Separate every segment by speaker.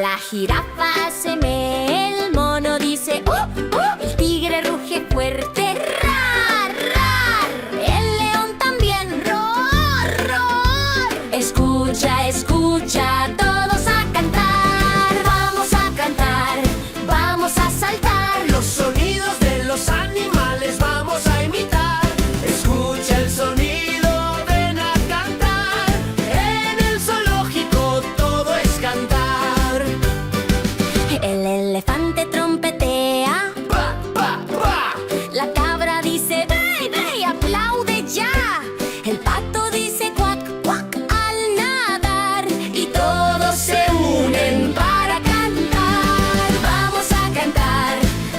Speaker 1: La jirafa hace me, el mono dice el tigre ruge fuerte, rar, rar. El león también, roar, roar. Escucha, escucha, todos a cantar. Vamos a cantar, vamos a saltar.
Speaker 2: Los sonidos de los animales vamos a imitar. Escucha el sonido, ven a cantar. En el zoológico todo es cantar.
Speaker 1: El elefante trompetea,
Speaker 2: ¡Pa, pa, pa!
Speaker 1: la cabra dice ve, ve y aplaude ya. El pato dice cuac, cuac al nadar. Y todos se unen para cantar. Vamos a cantar,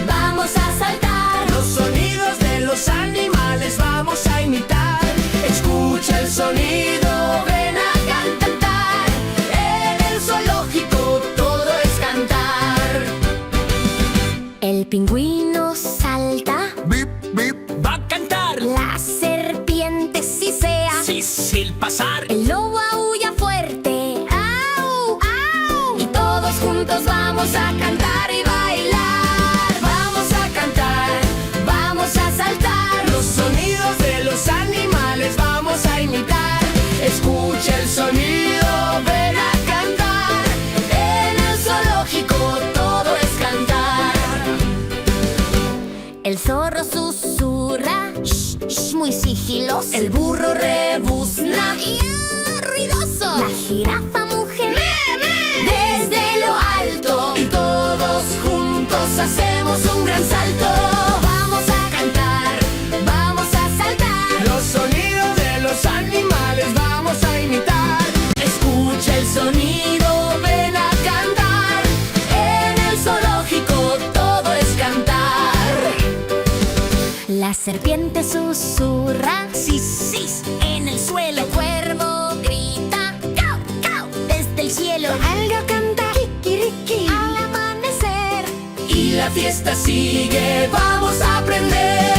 Speaker 1: vamos a saltar.
Speaker 2: Los sonidos de los animales vamos a imitar. Escucha el sonido, ven a cantar. En el zoológico todo es cantar.
Speaker 1: El pingüino salta,
Speaker 2: Bip, bip, va a cantar.
Speaker 1: la serpiente sisea,
Speaker 2: Sin pasar.
Speaker 1: el lobo aúlla fuerte, au, au. Y todos juntos vamos a cantar y bailar. Vamos a cantar, vamos a saltar.
Speaker 2: Los sonidos de los animales vamos a imitar. Escucha el sonido, ven a cantar. En el zoológico todo es cantar.
Speaker 1: El zorro susurra, shh, shh, muy sigiloso.
Speaker 2: El burro rebuzna.
Speaker 1: Y ruidoso. La jirafa muge desde lo alto.
Speaker 2: Y todos juntos hacemos un gran salto.
Speaker 1: Vamos a cantar, vamos a saltar.
Speaker 2: Los sonidos de los animales vamos a imitar. Escucha el sonido, ven a cantar. En el zoológico todo es cantar.
Speaker 1: La serpiente susurra,
Speaker 2: Sis, sis, en el suelo.
Speaker 1: el cuervo grita, cau, cau, desde el cielo.
Speaker 2: La alga canta,
Speaker 1: Kikiriki, al amanecer.
Speaker 2: y la fiesta sigue. Vamos a aprender.